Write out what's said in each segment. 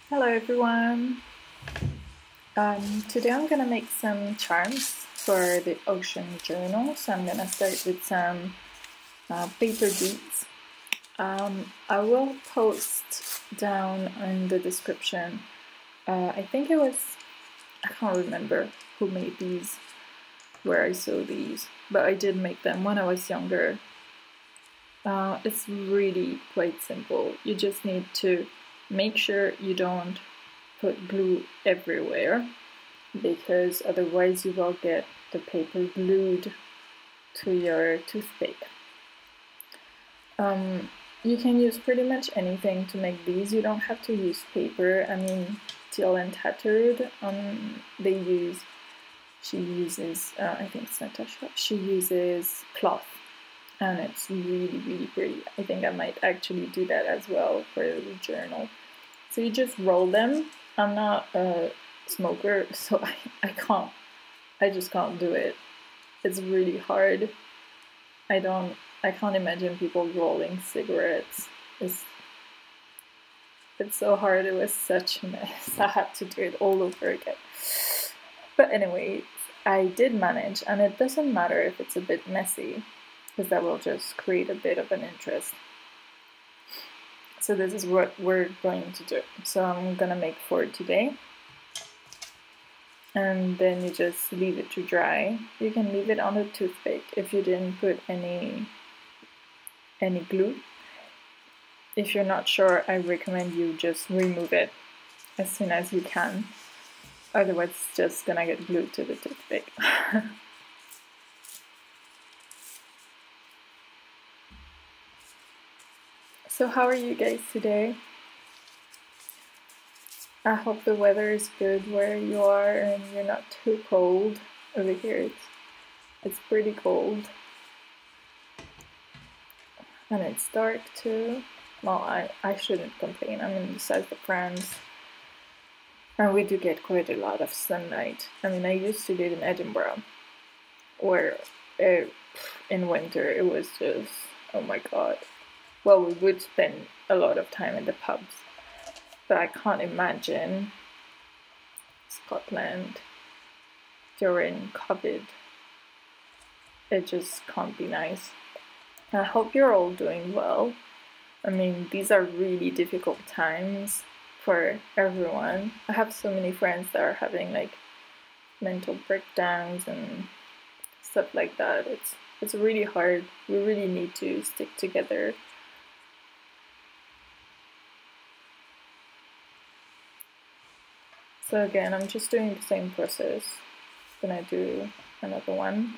Hello everyone! Today I'm gonna make some charms for the ocean journal. So I'm gonna start with some paper beads. I will post down in the description. I think it was, I can't remember who made these, where I saw these, but I did make them when I was younger. It's really quite simple. You just need to make sure you don't put glue everywhere, because otherwise you will get the paper glued to your toothpick. You can use pretty much anything to make these. You don't have to use paper. I mean, Teal and Tattered, she uses, I think it's Natasha, she uses cloth. And it's really pretty. I think I might actually do that as well for the journal. So you just roll them. I'm not a smoker, so I just can't do it. It's really hard. I can't imagine people rolling cigarettes. It's so hard. It was such a mess. I had to do it all over again. But anyway, I did manage, and it doesn't matter if it's a bit messy, because that will just create a bit of an interest. So this is what we're going to do. So I'm gonna make 4 today. And then you just leave it to dry. You can leave it on the toothpick if you didn't put any glue. If you're not sure, I recommend you just remove it as soon as you can. Otherwise it's just gonna get glued to the toothpick. So how are you guys today? I hope the weather is good where you are and you're not too cold. Over here it's pretty cold. And it's dark too. Well, I shouldn't complain. I'm in the south of France. And we do get quite a lot of sunlight. I mean, I used to live in Edinburgh, where in winter it was just, oh my god. Well, we would spend a lot of time in the pubs, but I can't imagine Scotland during COVID. It just can't be nice. I hope you're all doing well. I mean, these are really difficult times for everyone. I have so many friends that are having like mental breakdowns and stuff like that. It's really hard. We really need to stick together. So again, I'm just doing the same process. Gonna do another one.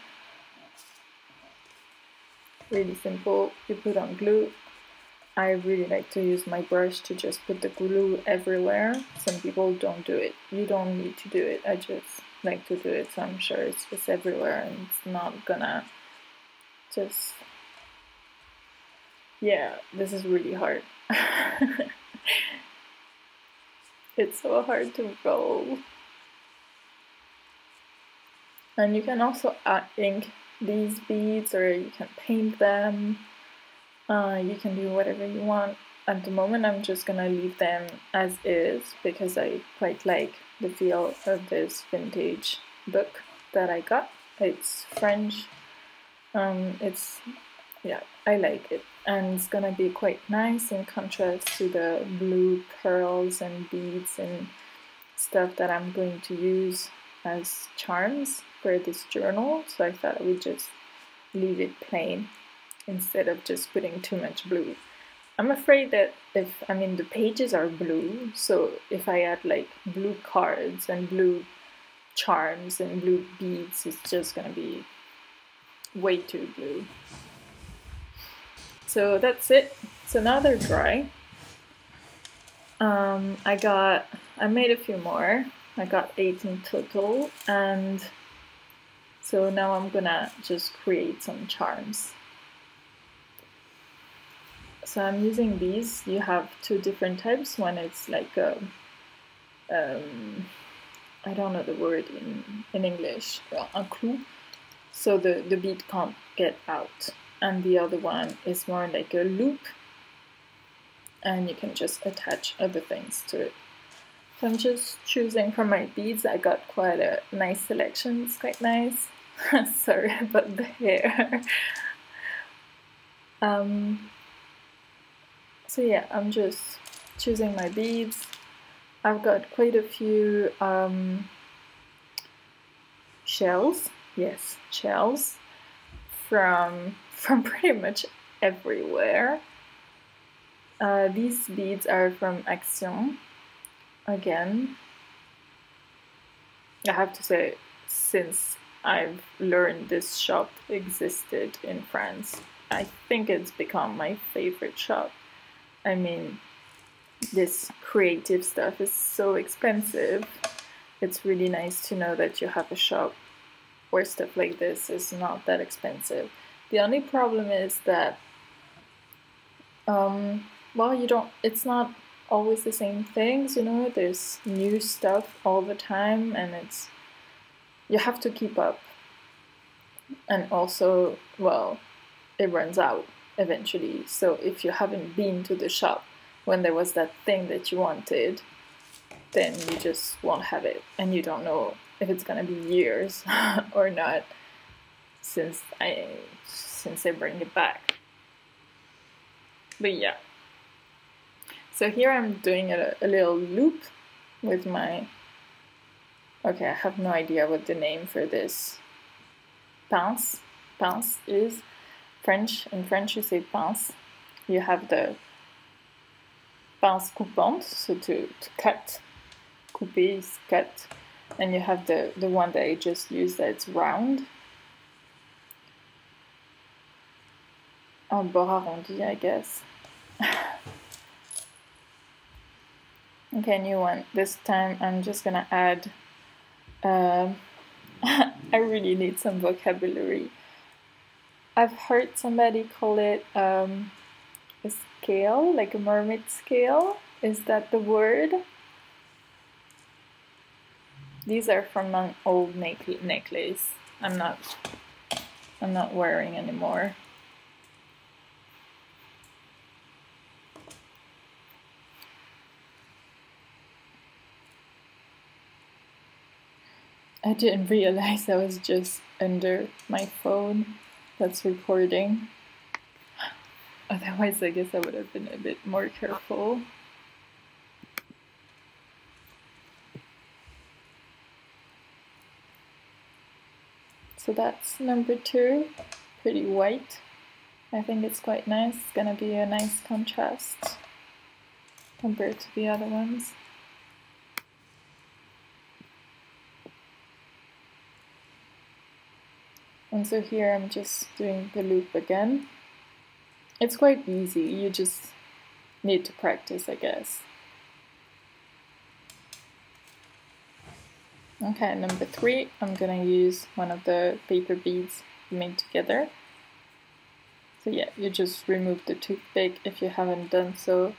Really simple. You put on glue. I really like to use my brush to just put the glue everywhere. Some people don't do it. You don't need to do it. I just like to do it, so I'm sure it's just everywhere and it's not gonna just... Yeah, this is really hard. It's so hard to roll. And you can also ink these beads, or you can paint them. You can do whatever you want. At the moment I'm just gonna leave them as is, because I quite like the feel of this vintage book that I got. It's French. Yeah, I like it, and it's gonna be quite nice in contrast to the blue pearls and beads and stuff that I'm going to use as charms for this journal. So I thought I would just leave it plain instead of just putting too much blue. I'm afraid that the pages are blue, so if I add like blue cards and blue charms and blue beads, it's just gonna be way too blue. So that's it. So now they're dry. I made a few more. I got 8 in total, and so now I'm gonna just create some charms. So I'm using these. You have 2 different types. One is like I don't know the word in English, un clou, so the bead can't get out. And the other one is more like a loop, and you can just attach other things to it. So I'm just choosing from my beads. I got quite a nice selection. It's quite nice. Sorry about the hair. So yeah, I'm just choosing my beads. I've got quite a few shells. Yes, shells from pretty much everywhere. These beads are from Action. Again, I have to say, since I've learned this shop existed in France, I think it's become my favorite shop. I mean, this creative stuff is so expensive. It's really nice to know that you have a shop where stuff like this is not that expensive. The only problem is that, well, it's not always the same things, you know, there's new stuff all the time, and you have to keep up. And also, well, it runs out eventually. So if you haven't been to the shop when there was that thing that you wanted, then you just won't have it, and you don't know if it's gonna be years or not since I bring it back. But yeah. So here I'm doing a little loop with my, okay, I have no idea what the name for this pince is. In French you say pince. You have the pince coupante, so to cut, couper is cut, and you have the one that I just used that's round. Un bord arrondi, I guess. Okay, new one. This time I'm just gonna add, I really need some vocabulary. I've heard somebody call it a scale, like a mermaid scale. Is that the word? These are from an old necklace. I'm not wearing anymore. I didn't realize I was just under my phone that's recording. Otherwise, I guess I would have been a bit more careful. So that's number 2, pretty white. I think it's quite nice. It's gonna be a nice contrast compared to the other ones. And so here I'm just doing the loop again. It's quite easy, you just need to practice, I guess. Okay, number 3, I'm gonna use one of the paper beads made together. So yeah, you just remove the toothpick if you haven't done so.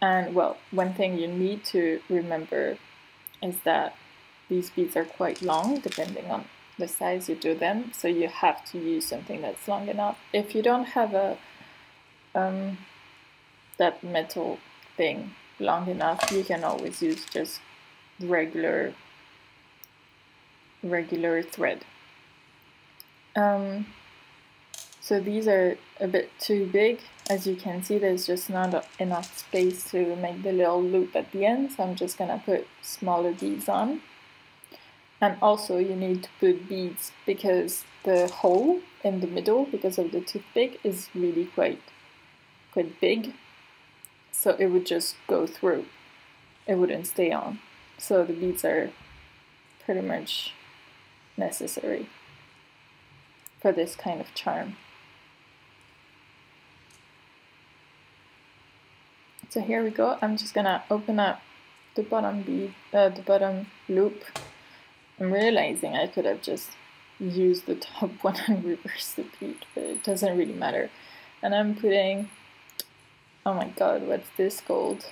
And well, one thing you need to remember is that these beads are quite long, depending on the size you do them, so you have to use something that's long enough. If you don't have a that metal thing long enough, you can always use just regular thread. So these are a bit too big. As you can see, there's just not enough space to make the little loop at the end, so I'm just gonna put smaller beads on. And also you need to put beads because the hole in the middle, because of the toothpick, is really quite big. So it would just go through. It wouldn't stay on. So the beads are pretty much necessary for this kind of charm. So here we go. I'm just gonna open up the bottom bead, the bottom loop. I'm realizing I could have just used the top one and reversed the bead, but it doesn't really matter. And I'm putting, oh my god, what's this called?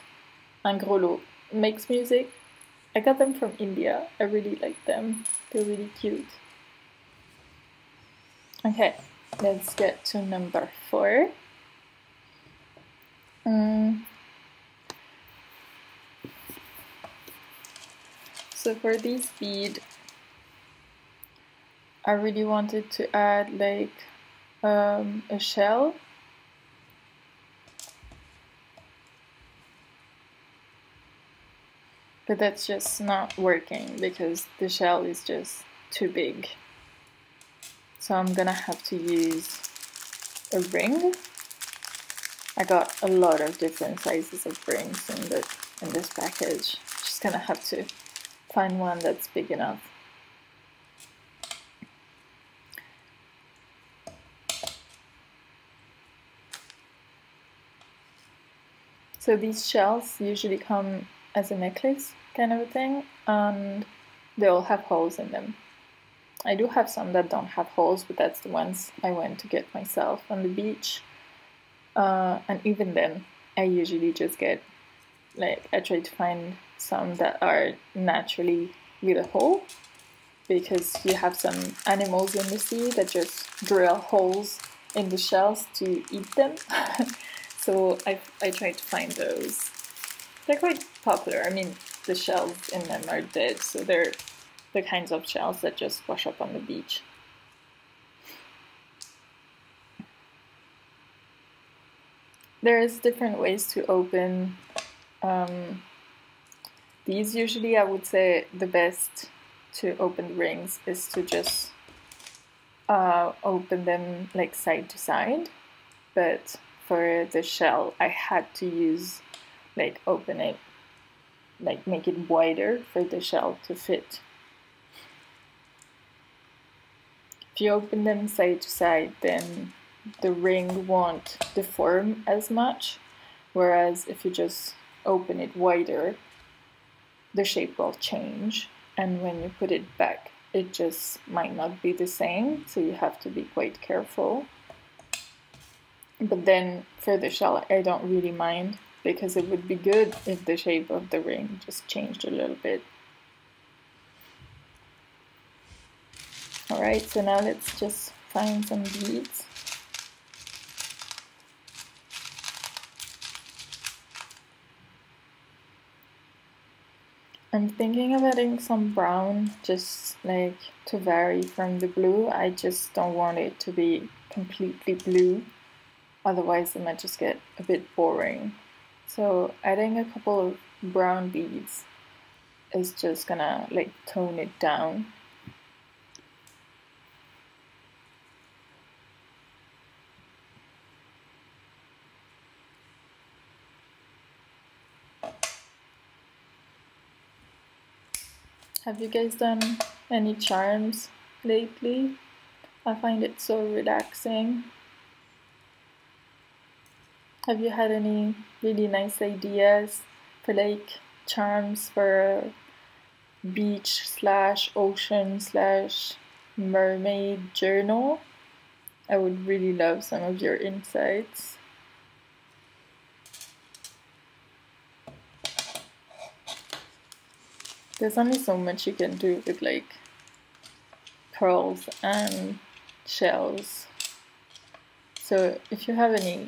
Un gros lot. Makes music. I got them from India. I really like them. They're really cute. Okay, let's get to number 4. So for this bead, I really wanted to add like a shell. But that's just not working because the shell is just too big. So I'm gonna have to use a ring. I got a lot of different sizes of rings in this package. Just gonna have to find one that's big enough. So these shells usually come as a necklace kind of a thing, and they all have holes in them. I do have some that don't have holes, but that's the ones I went to get myself on the beach. And even then, I usually just get, like, I try to find some that are naturally with a hole, because you have some animals in the sea that just drill holes in the shells to eat them. So I try to find those. They're quite popular. I mean, the shells in them are dead, so they're the kinds of shells that just wash up on the beach. There's different ways to open these. Usually I would say the best to open the rings is to just open them like side to side, but for the shell I had to use, like, open it, like make it wider for the shell to fit. If you open them side to side, then the ring won't deform as much, whereas if you just open it wider, the shape will change, and when you put it back, it just might not be the same, so you have to be quite careful. But then for the shell, I don't really mind, because it would be good if the shape of the ring just changed a little bit. Alright, so now let's just find some beads. I'm thinking of adding some brown, just like to vary from the blue. I just don't want it to be completely blue, otherwise it might just get a bit boring. So adding a couple of brown beads is just gonna like tone it down. Have you guys done any charms lately? I find it so relaxing. Have you had any really nice ideas for like charms for beach / ocean / mermaid journal? I would really love some of your insights. There's only so much you can do with like pearls and shells. So if you have any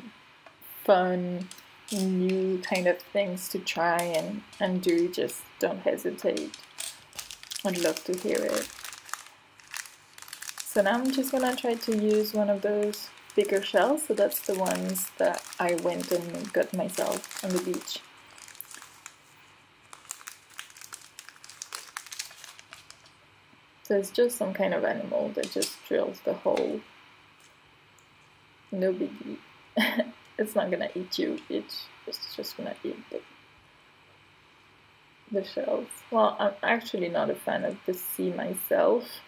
fun, new kind of things to try and do, just don't hesitate. I'd love to hear it. So now I'm just gonna try to use one of those bigger shells. So that's the ones that I went and got myself on the beach. So it's just some kind of animal that just drills the hole. No biggie. It's not gonna eat you, it's just gonna eat the shells. Well, I'm actually not a fan of the sea myself.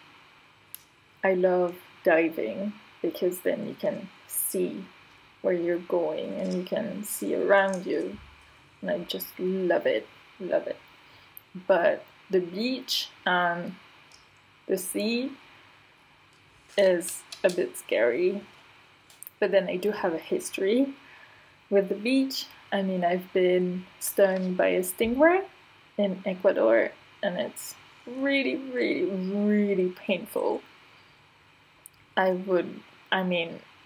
I love diving because then you can see where you're going and you can see around you. And I just love it, love it. But the beach and the sea is a bit scary. But then I do have a history with the beach. I mean, I've been stung by a stingray in Ecuador, and it's really, really, really painful.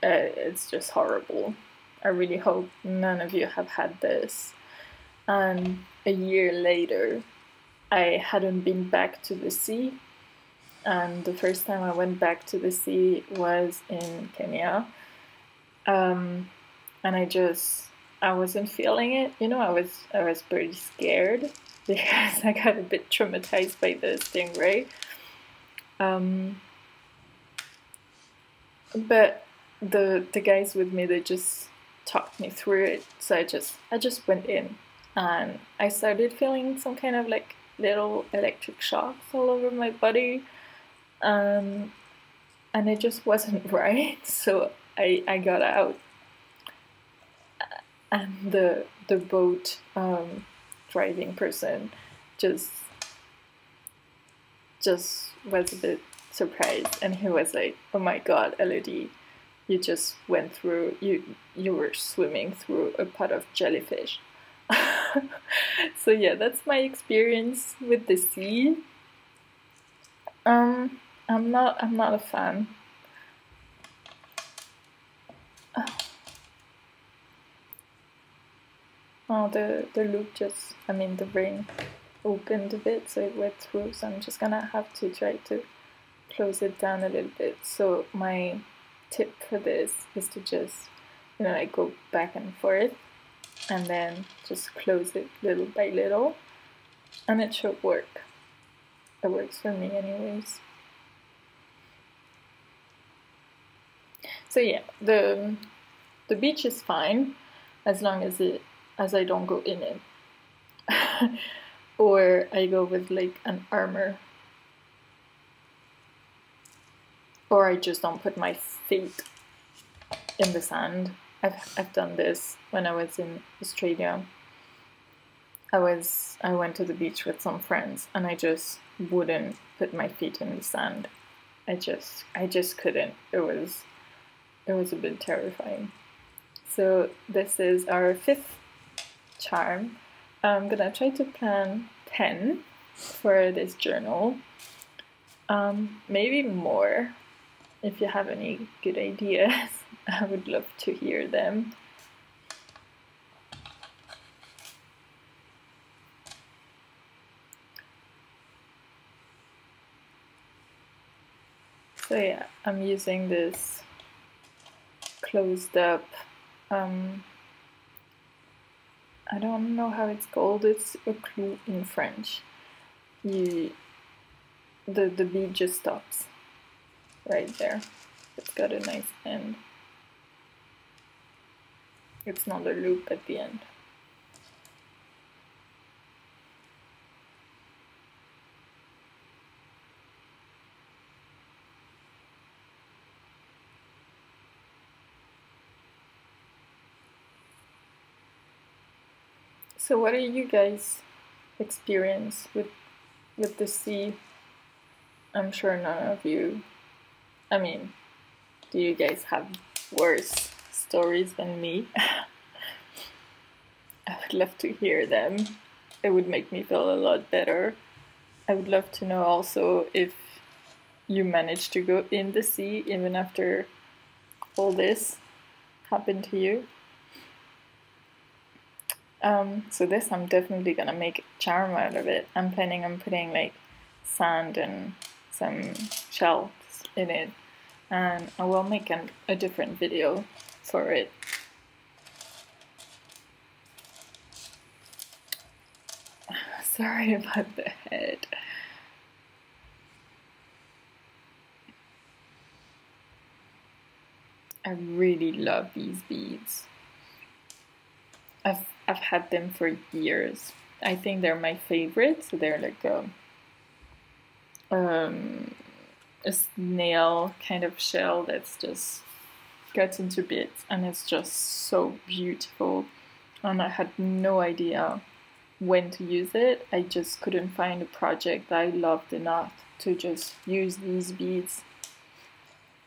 It's just horrible. I really hope none of you have had this. And a year later, I hadn't been back to the sea, and the first time I went back to the sea was in Kenya, and I wasn't feeling it. You know, I was pretty scared because I got a bit traumatized by this stingray. But the guys with me, they just talked me through it. So I just went in, and I started feeling some kind of like little electric shocks all over my body, and it just wasn't right. So I got out, and the boat driving person just was a bit surprised, and he was like, "Oh my God, Elodie, you just went through, you were swimming through a pot of jellyfish." So yeah, that's my experience with the sea. I'm not a fan. Oh, the loop just, I mean, the ring opened a bit, so it went through. So I'm just gonna have to try to close it down a little bit. So my tip for this is to just, you know, like go back and forth, and then just close it little by little, and it should work. It works for me anyways. So yeah, the beach is fine as long as I don't go in it. Or I go with like an armor. Or I just don't put my feet in the sand. I've done this when I was in Australia. I went to the beach with some friends, and I just wouldn't put my feet in the sand. I just couldn't. It was a bit terrifying. So this is our 5th charm. I'm gonna try to plan 10 for this journal. Maybe more. If you have any good ideas, I would love to hear them. So yeah, I'm using this closed up, I don't know how it's called, it's a clou in French. The bead just stops right there. It's got a nice end. It's not a loop at the end. So what do you guys experience with the sea? I'm sure none of you, I mean, do you guys have worse stories than me? I would love to hear them. It would make me feel a lot better. I would love to know also if you managed to go in the sea even after all this happened to you. So this, I'm definitely gonna make a charm out of it. I'm planning on putting like sand and some shells in it, and I will make a different video for it. Sorry about the head. I really love these beads. I've had them for years. I think they're my favorite. So they're like a snail kind of shell that's just cut into bits, and it's just so beautiful. And I had no idea when to use it. I just couldn't find a project that I loved enough to just use these beads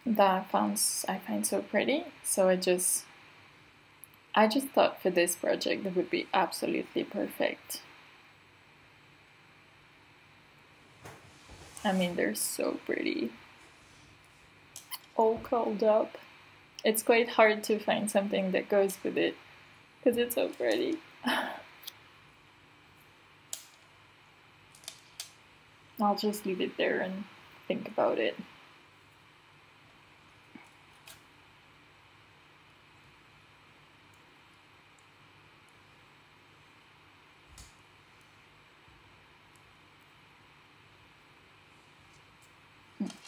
that I find so pretty. So I just thought for this project that would be absolutely perfect. I mean, they're so pretty. All curled up. It's quite hard to find something that goes with it because it's so pretty. I'll just leave it there and think about it.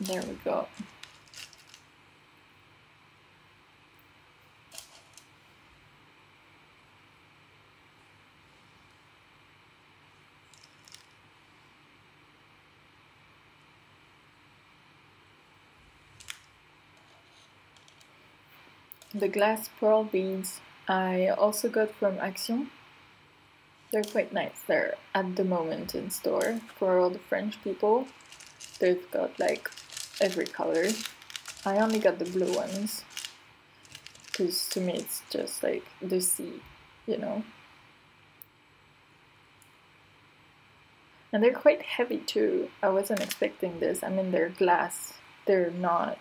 There we go. The glass pearl beads I also got from Action. They're quite nice. They're at the moment in store for all the French people. They've got like every color. I only got the blue ones because to me it's just like the sea, you know. And they're quite heavy too. I wasn't expecting this. I mean, they're glass. They're not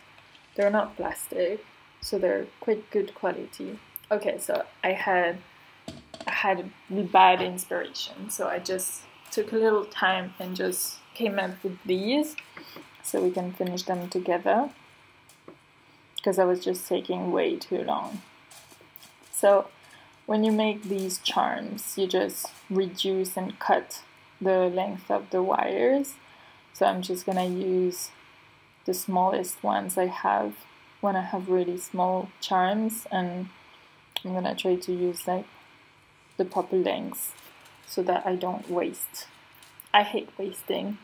plastic, so they're quite good quality. Okay, so I had a bad inspiration, so I just took a little time and just came up with these so we can finish them together because I was just taking way too long. So when you make these charms, you just reduce and cut the length of the wires. So I'm just gonna use the smallest ones I have when I have really small charms, and I'm gonna try to use like the proper lengths so that I don't waste. I hate wasting.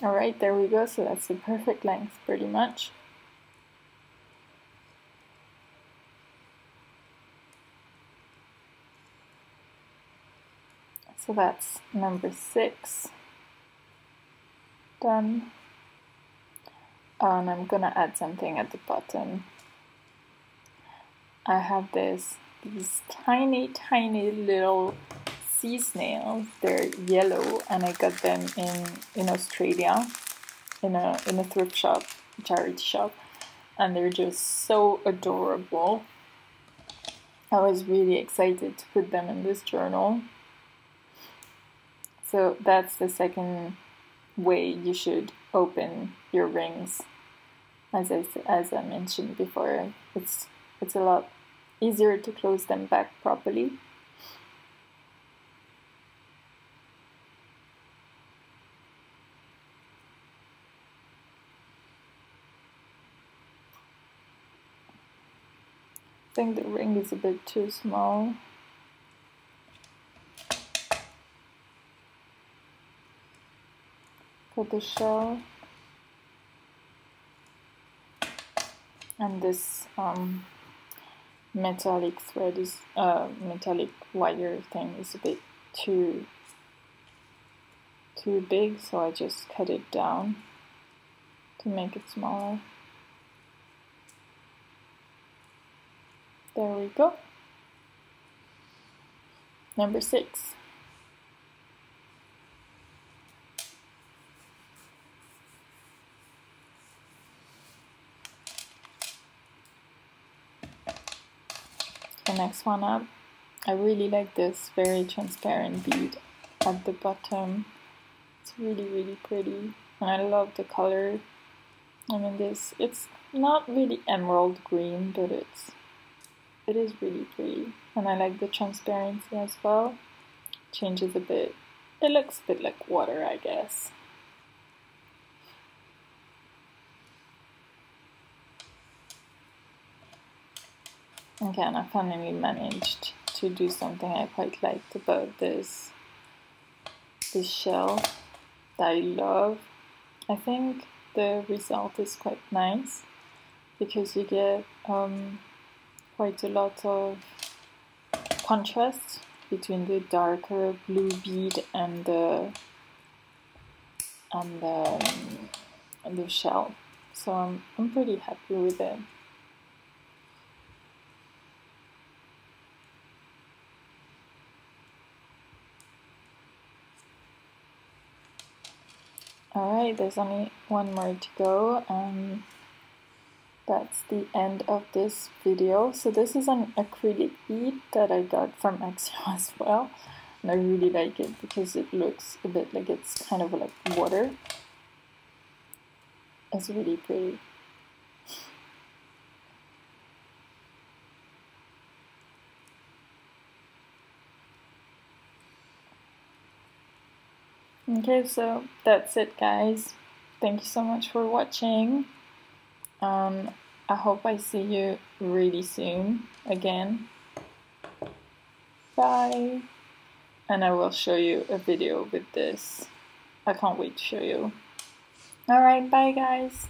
Alright, there we go. So that's the perfect length pretty much. So that's number 6 done. And I'm gonna add something at the bottom. I have these tiny little sea snails. They're yellow, and I got them in Australia in a thrift shop, charity shop, and they're just so adorable. I was really excited to put them in this journal. So that's the second way you should open your rings. As I mentioned before, it's a lot easier to close them back properly. I think the ring is a bit too small. For the shell. And this metallic thread is metallic wire thing is a bit too big, so I just cut it down to make it smaller. There we go. Number 6. The next one up, I really like this very transparent bead at the bottom. It's really pretty, and I love the color. I mean, it's not really emerald green, but it is really pretty, and I like the transparency as well. Changes a bit. It looks a bit like water, I guess. Again, I finally managed to do something I quite liked about this shell that I love. I think the result is quite nice because you get quite a lot of contrast between the darker blue bead and the shell. So I'm pretty happy with it. Alright, there's only one more to go. that's the end of this video. So this is an acrylic bead that I got from Axiom as well. And I really like it because it looks a bit like it's kind of like water. It's really pretty. Okay, so that's it, guys. Thank you so much for watching. I hope I see you really soon again. Bye. And I will show you a video with this. I can't wait to show you. Alright, bye guys.